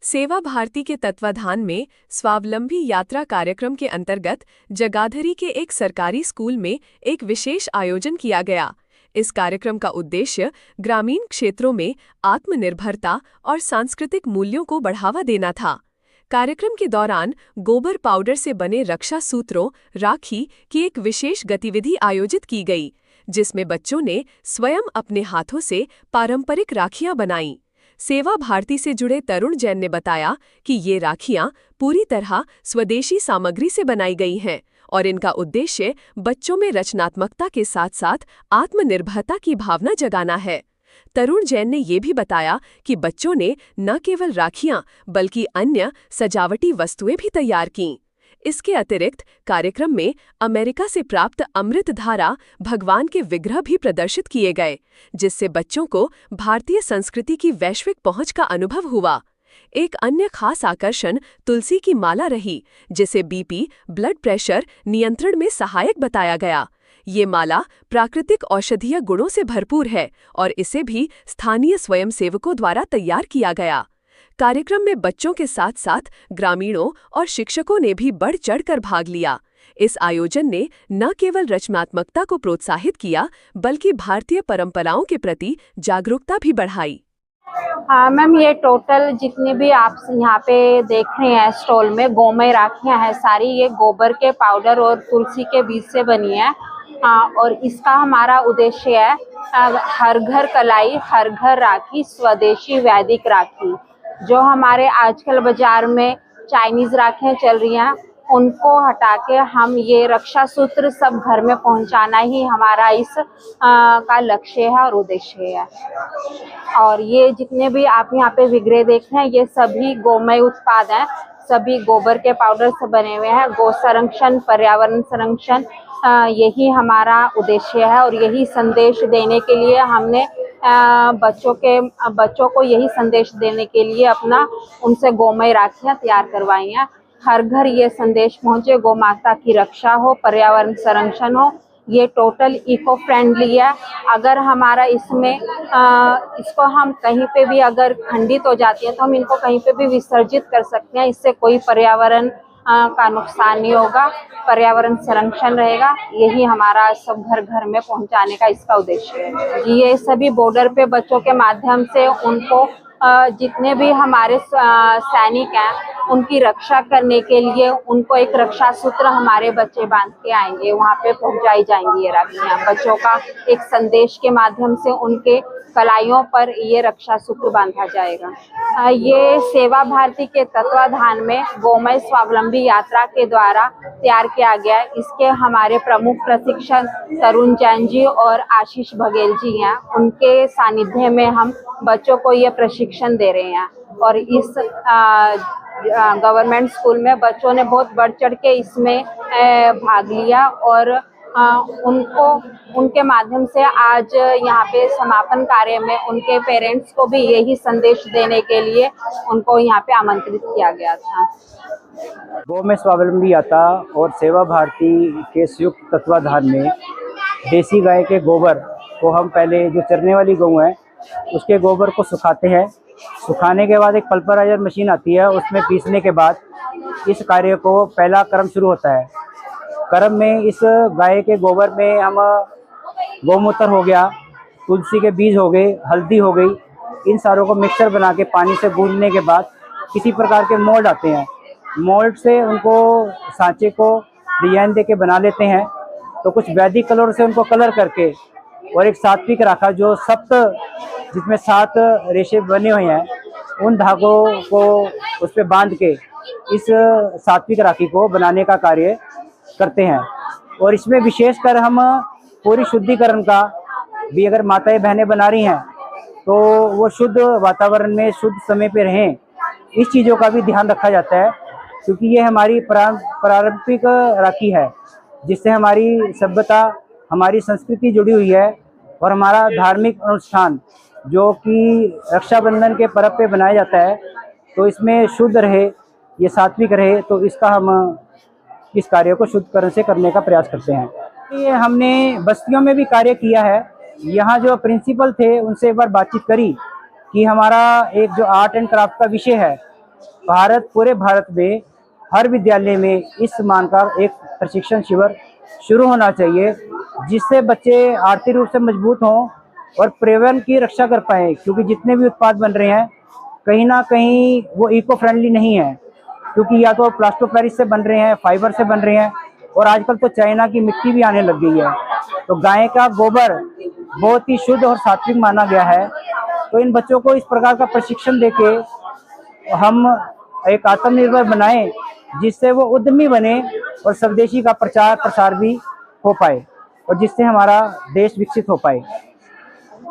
सेवा भारती के तत्वाधान में स्वावलंबी यात्रा कार्यक्रम के अंतर्गत जगाधरी के एक सरकारी स्कूल में एक विशेष आयोजन किया गया। इस कार्यक्रम का उद्देश्य ग्रामीण क्षेत्रों में आत्मनिर्भरता और सांस्कृतिक मूल्यों को बढ़ावा देना था। कार्यक्रम के दौरान गोबर पाउडर से बने रक्षा सूत्रों राखी की एक विशेष गतिविधि आयोजित की गई, जिसमें बच्चों ने स्वयं अपने हाथों से पारंपरिक राखियां बनाईं। सेवा भारती से जुड़े तरुण जैन ने बताया कि ये राखियां पूरी तरह स्वदेशी सामग्री से बनाई गई हैं और इनका उद्देश्य बच्चों में रचनात्मकता के साथ साथ आत्मनिर्भरता की भावना जगाना है। तरुण जैन ने ये भी बताया कि बच्चों ने न केवल राखियां बल्कि अन्य सजावटी वस्तुएं भी तैयार कीं। इसके अतिरिक्त कार्यक्रम में अमेरिका से प्राप्त अमृत धारा भगवान के विग्रह भी प्रदर्शित किए गए, जिससे बच्चों को भारतीय संस्कृति की वैश्विक पहुंच का अनुभव हुआ। एक अन्य खास आकर्षण तुलसी की माला रही, जिसे बीपी ब्लड प्रेशर नियंत्रण में सहायक बताया गया। ये माला प्राकृतिक औषधीय गुणों से भरपूर है और इसे भी स्थानीय स्वयंसेवकों द्वारा तैयार किया गया। कार्यक्रम में बच्चों के साथ साथ ग्रामीणों और शिक्षकों ने भी बढ़ चढ़कर भाग लिया। इस आयोजन ने न केवल रचनात्मकता को प्रोत्साहित किया, बल्कि भारतीय परंपराओं के प्रति जागरूकता भी बढ़ाई। मैम, ये टोटल जितनी भी आप यहाँ पे देख रहे हैं स्टॉल में गोमय राखियाँ हैं, सारी ये गोबर के पाउडर और तुलसी के बीज से बनी है। और इसका हमारा उद्देश्य है हर घर कलाई हर घर राखी, स्वदेशी वैदिक राखी। जो हमारे आजकल बाजार में चाइनीज राखियाँ चल रही हैं, उनको हटा के हम ये रक्षा सूत्र सब घर में पहुंचाना ही हमारा इस का लक्ष्य है और उद्देश्य है। और ये जितने भी आप यहाँ पे विग्रह देख रहे हैं, ये सभी गोमय उत्पाद हैं, सभी गोबर के पाउडर से बने हुए हैं। गो संरक्षण, पर्यावरण संरक्षण, यही हमारा उद्देश्य है और यही संदेश देने के लिए हमने बच्चों को यही संदेश देने के लिए उनसे गोमय राखियाँ तैयार करवाई हैं। हर घर ये संदेश पहुँचे, गौ माता की रक्षा हो, पर्यावरण संरक्षण हो। ये टोटल इको फ्रेंडली है। अगर हमारा इसको हम कहीं पे भी अगर खंडित हो जाती है तो हम इनको कहीं पे भी विसर्जित कर सकते हैं। इससे कोई पर्यावरण का नुकसान नहीं होगा, पर्यावरण संरक्षण रहेगा। यही हमारा सब घर घर में पहुंचाने का इसका उद्देश्य है। ये सभी बॉर्डर पे बच्चों के माध्यम से उनको जितने भी हमारे सैनिक हैं, उनकी रक्षा करने के लिए उनको एक रक्षा सूत्र हमारे बच्चे बांध के आएंगे, वहाँ पे पहुंचाई जाएंगी ये राखियाँ। बच्चों का एक संदेश के माध्यम से उनके कलाइयों पर ये रक्षा सूत्र बांधा जाएगा। ये सेवा भारती के तत्वाधान में गोमय स्वावलंबी यात्रा के द्वारा तैयार किया गया है। इसके हमारे प्रमुख प्रशिक्षक तरुण जैन जी और आशीष बघेल जी हैं। उनके सानिध्य में हम बच्चों को ये प्रशिक्षण दे रहे हैं और इस गवर्नमेंट स्कूल में बच्चों ने बहुत बढ़ चढ़ के इसमें भाग लिया और उनके माध्यम से आज यहाँ पे समापन कार्य में उनके पेरेंट्स को भी यही संदेश देने के लिए उनको यहाँ पे आमंत्रित किया गया था। गोमय स्वावलंबी यात्रा और सेवा भारती के संयुक्त तत्वाधान में देसी गाय के गोबर को हम पहले जो चरने वाली गऊ है उसके गोबर को सुखाते हैं। सुखाने के बाद एक पल्पराइजर मशीन आती है, उसमें पीसने के बाद इस कार्य को पहला क्रम शुरू होता है। क्रम में इस गाय के गोबर में हम गौमूत्र हो गया, तुलसी के बीज हो गए, हल्दी हो गई, इन सारों को मिक्सर बना के पानी से गूंदने के बाद किसी प्रकार के मोल्ड आते हैं। मोल्ड से उनको सांचे को डिजाइन दे के बना लेते हैं। तो कुछ वैदिक कलर से उनको कलर करके और एक सात्विक राखा जो जिसमें 7 रेशे बने हुए हैं, उन धागों को उस पर बांध के इस सात्विक राखी को बनाने का कार्य करते हैं। और इसमें विशेषकर हम पूरी शुद्धिकरण का भी, अगर माताएं बहनें बना रही हैं तो वो शुद्ध वातावरण में शुद्ध समय पे रहें, इस चीज़ों का भी ध्यान रखा जाता है। क्योंकि ये हमारी पारंपरिक राखी है, जिससे हमारी सभ्यता, हमारी संस्कृति जुड़ी हुई है और हमारा धार्मिक अनुष्ठान जो कि रक्षाबंधन के पर्व पे बनाया जाता है, तो इसमें शुद्ध रहे, ये सात्विक रहे, तो इसका हम इस कार्य को शुद्धकरण से करने का प्रयास करते हैं। ये हमने बस्तियों में भी कार्य किया है। यहाँ जो प्रिंसिपल थे उनसे एक बार बातचीत करी कि हमारा एक जो आर्ट एंड क्राफ्ट का विषय है पूरे भारत में हर विद्यालय में इस मान का एक प्रशिक्षण शिविर शुरू होना चाहिए, जिससे बच्चे आर्थिक रूप से मजबूत हों और पर्यावरण की रक्षा कर पाएँ, क्योंकि जितने भी उत्पाद बन रहे हैं कहीं ना कहीं वो इको फ्रेंडली नहीं है, क्योंकि या तो प्लास्टो पेरिस से बन रहे हैं, फाइबर से बन रहे हैं, और आजकल तो चाइना की मिट्टी भी आने लग गई है। तो गाय का गोबर बहुत ही शुद्ध और सात्विक माना गया है। तो इन बच्चों को इस प्रकार का प्रशिक्षण देके हम एक आत्मनिर्भर बनाएं, जिससे वो उद्यमी बने और स्वदेशी का प्रचार प्रसार भी हो पाए और जिससे हमारा देश विकसित हो पाए।